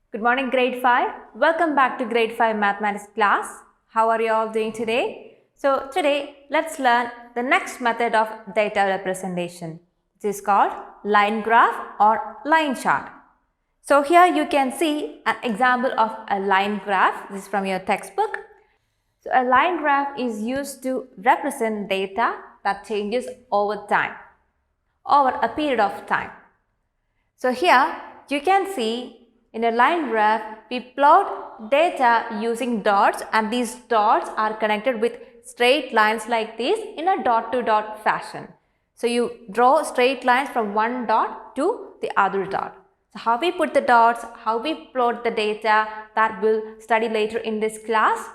Good morning, grade 5. Welcome back to grade 5 mathematics class. How are you all doing today? So today let's learn the next method of data representation. It is called line graph or line chart. So here you can see an example of a line graph. This is from your textbook. So a line graph is used to represent data that changes over time, over a period of time. So here you can see in a line graph we plot data using dots, and these dots are connected with straight lines like this in a dot to dot fashion. So you draw straight lines from one dot to the other dot. So how we put the dots, how we plot the data, that we'll study later in this class.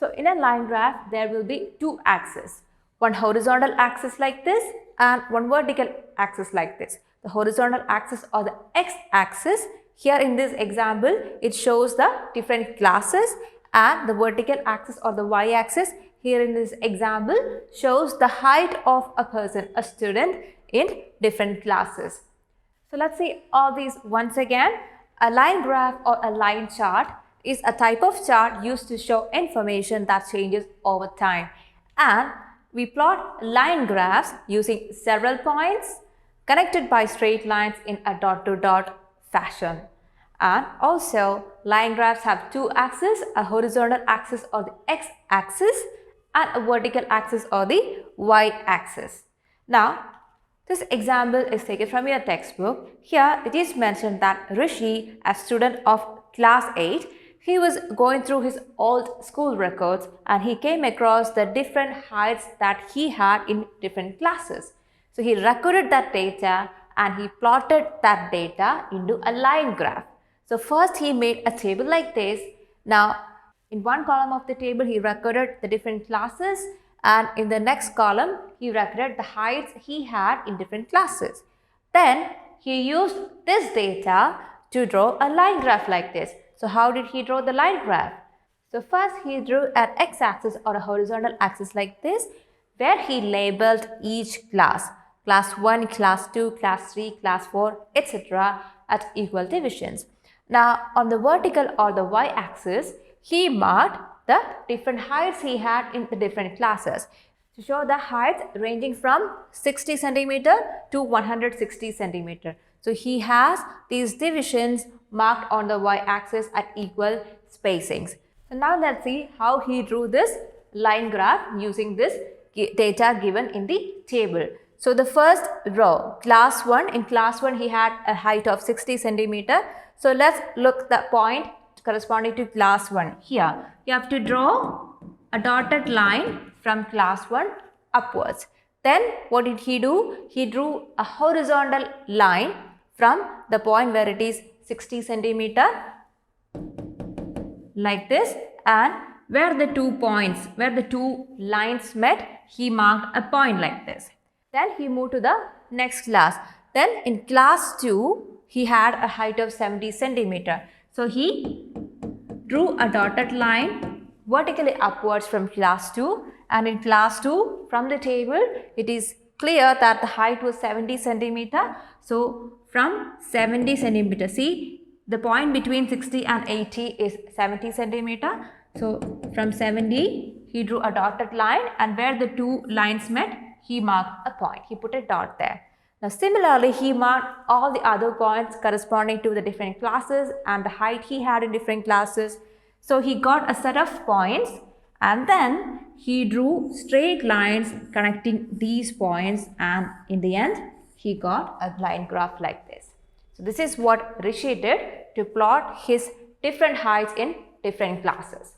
So in a line graph there will be two axes, one horizontal axis like this and one vertical axis like this. The horizontal axis or the x-axis, here in this example it shows the different classes, and the vertical axis or the y-axis here in this example shows the height of a person, a student in different classes. So let's see all these once again. A line graph or a line chart is a type of chart used to show information that changes over time, and we plot line graphs using several points connected by straight lines in a dot to dot fashion. And also line graphs have two axes, a horizontal axis or the x-axis and a vertical axis or the y-axis. Now this example is taken from your textbook. Here it is mentioned that Rishi, a student of class 8, he was going through his old school records and he came across the different heights that he had in different classes. So he recorded that data and he plotted that data into a line graph. So first he made a table like this. Now in one column of the table he recorded the different classes, and in the next column he recorded the heights he had in different classes. Then he used this data to draw a line graph like this. So how did he draw the line graph? So first he drew an x-axis or a horizontal axis like this, where he labeled each class. Class 1, class 2, class 3, class 4, etc. at equal divisions. Now on the vertical or the y-axis, he marked the different heights he had in the different classes to show the heights ranging from 60 centimeter to 160 centimeter. So he has these divisions marked on the y-axis at equal spacings. So now let's see how he drew this line graph using this data given in the table. So the first row, class 1, in class 1 he had a height of 60 centimeter. So let's look the point corresponding to class 1. Here you have to draw a dotted line from class 1 upwards. Then what did he do? He drew a horizontal line from the point where it is 60 centimeter like this, and where the two points, where the two lines met, he marked a point like this. Then he moved to the next class. Then in class 2 he had a height of 70 centimeter. So he drew a dotted line vertically upwards from class 2, and in class 2 from the table it is clear that the height was 70 centimeter. So from 70 centimeter, see the point between 60 and 80 is 70 centimeter. So from 70 he drew a dotted line, and where the two lines met he marked a point, he put a dot there. Now similarly he marked all the other points corresponding to the different classes and the height he had in different classes. So he got a set of points, and then he drew straight lines connecting these points, and in the end he got a line graph like this. So this is what Rishi did to plot his different heights in different classes.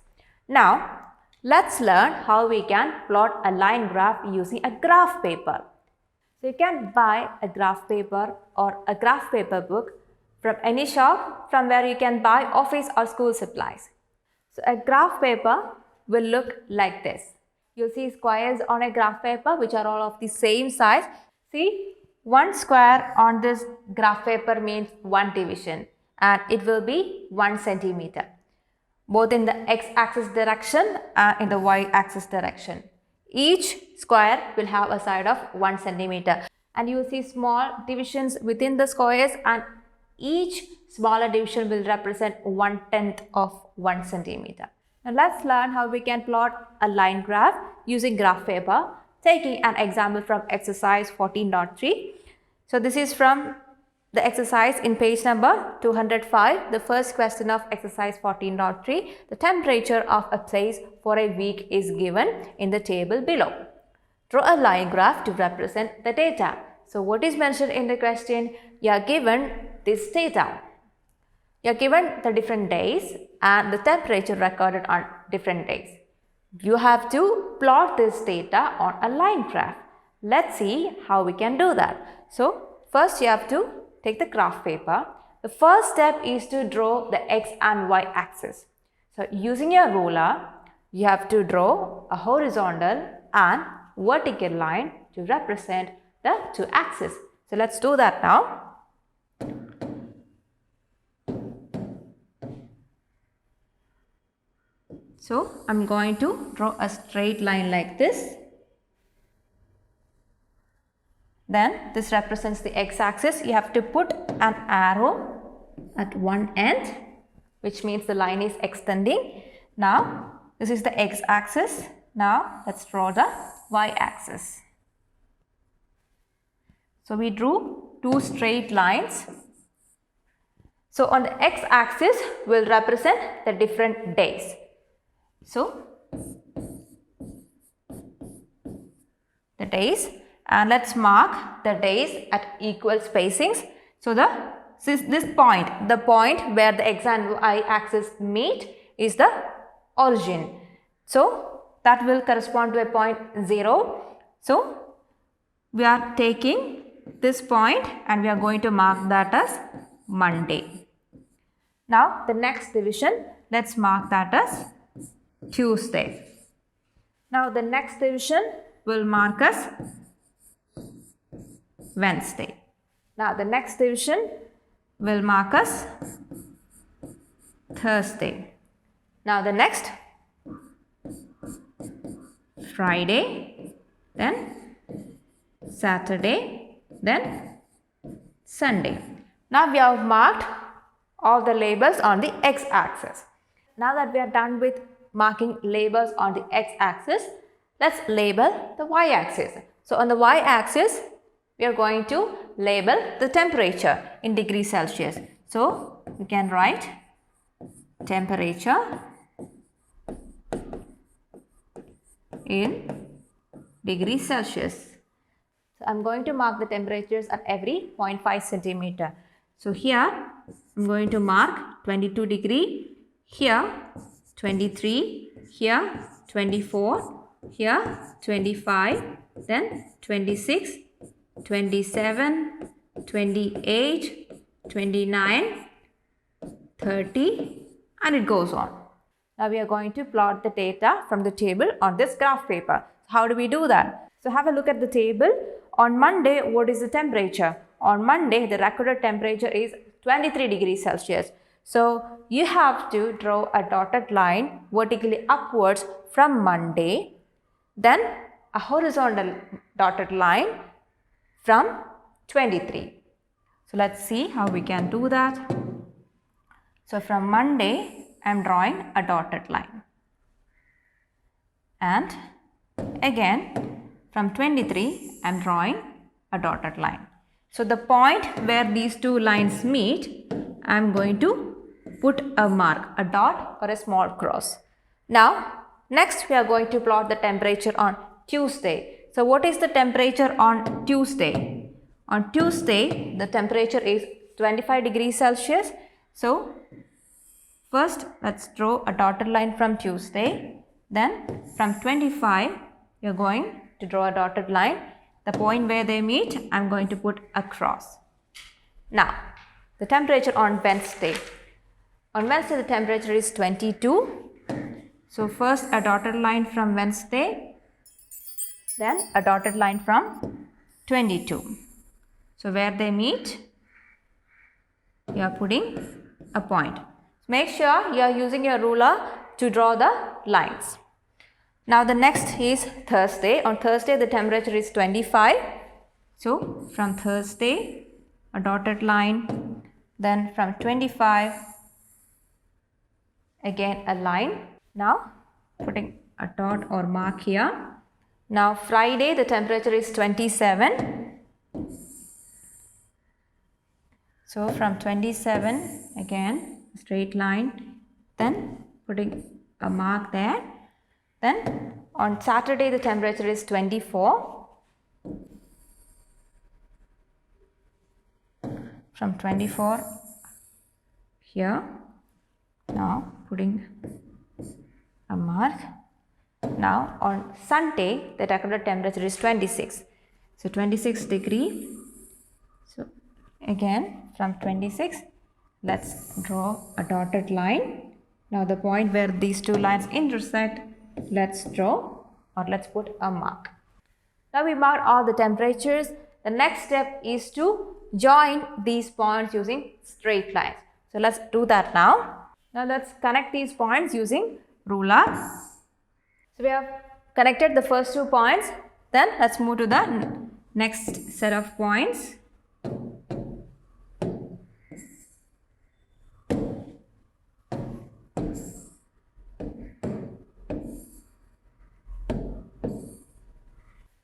Now let's learn how we can plot a line graph using a graph paper. So you can buy a graph paper or a graph paper book from any shop from where you can buy office or school supplies. So a graph paper will look like this. You'll see squares on a graph paper which are all of the same size. See, one square on this graph paper means one division, and it will be 1 centimeter, both in the x-axis direction and in the y-axis direction. Each square will have a side of 1 centimeter, and you will see small divisions within the squares, and each smaller division will represent 1/10 of 1 centimeter. Now let's learn how we can plot a line graph using graph paper, taking an example from exercise 14.3. So this is from the exercise in page number 205, the first question of exercise 14.3. The temperature of a place for a week is given in the table below. Draw a line graph to represent the data. So what is mentioned in the question? You are given this data. You are given the different days and the temperature recorded on different days. You have to plot this data on a line graph. Let's see how we can do that. So first you have to take the graph paper. The first step is to draw the x and y axis. So using your ruler, you have to draw a horizontal and vertical line to represent the two axes. So let's do that now. So I'm going to draw a straight line like this. Then this represents the x-axis. You have to put an arrow at one end, which means the line is extending. Now this is the x-axis. Now let's draw the y-axis. So we drew two straight lines. So on the x-axis will represent the different days. So the days, and let's mark the days at equal spacings. So this point, the point where the x and y axis meet is the origin. So that will correspond to a point 0. So we are taking this point and we are going to mark that as Monday. Now the next division, let's mark that as Tuesday. Now the next division will mark as Wednesday. Now the next division will mark us Thursday. Now the next Friday, then Saturday, then Sunday. Now we have marked all the labels on the x-axis. Now that we are done with marking labels on the x-axis, let's label the y-axis. So on the y-axis, we are going to label the temperature in degrees Celsius. So we can write temperature in degrees Celsius. So I'm going to mark the temperatures at every 0.5 centimeter. So here I'm going to mark 22 degree, here 23, here 24, here 25, then 26, 27, 28, 29, 30, and it goes on. Now we are going to plot the data from the table on this graph paper. How do we do that? So have a look at the table. On Monday, what is the temperature? On Monday, the recorded temperature is 23 degrees Celsius. So you have to draw a dotted line vertically upwards from Monday, then a horizontal dotted line from 23. So let's see how we can do that. So from Monday, I am drawing a dotted line. And again, from 23, I am drawing a dotted line. So the point where these two lines meet, I am going to put a mark, a dot or a small cross. Now, next we are going to plot the temperature on Tuesday. So what is the temperature on Tuesday? On Tuesday, the temperature is 25 degrees Celsius. So first, let's draw a dotted line from Tuesday. Then from 25, you're going to draw a dotted line. The point where they meet, I'm going to put a cross. Now, the temperature on Wednesday. On Wednesday, the temperature is 22. So first a dotted line from Wednesday, then a dotted line from 22. So where they meet, you are putting a point. Make sure you are using your ruler to draw the lines. Now the next is Thursday. On Thursday, the temperature is 25. So from Thursday, a dotted line, Then from 25, again a line. Now putting a dot or mark here. Now Friday the temperature is 27. So from 27 again straight line, then putting a mark there. Then on Saturday the temperature is 24. From 24 here, now putting a mark. Now on Sunday the recorded temperature is 26. So 26 degree. So again from 26 let's draw a dotted line. Now the point where these two lines intersect, let's draw or let's put a mark. Now we marked all the temperatures. The next step is to join these points using straight lines. So let's do that now. Now let's connect these points using ruler. So we have connected the first 2 points. Then let's move to the next set of points.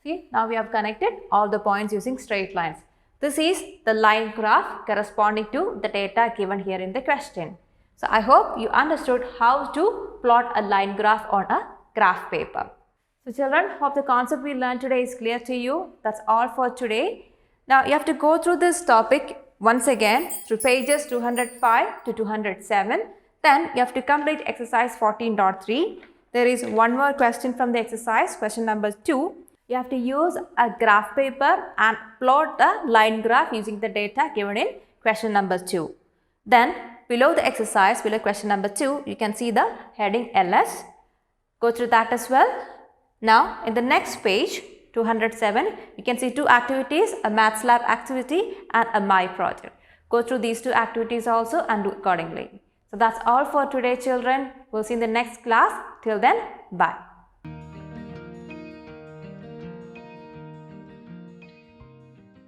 See, now we have connected all the points using straight lines. This is the line graph corresponding to the data given here in the question. So I hope you understood how to plot a line graph on a graph paper. So children, hope the concept we learned today is clear to you. That's all for today. Now you have to go through this topic once again through pages 205 to 207. Then you have to complete exercise 14.3. There is one more question from the exercise, question number 2. You have to use a graph paper and plot the line graph using the data given in question number 2. Then below the exercise, below question number 2, you can see the heading LS. Go through that as well. Now in the next page 207, you can see 2 activities, a Maths Lab activity and a My Project. Go through these 2 activities also and do accordingly. So that's all for today children. We'll see you in the next class. Till then, bye.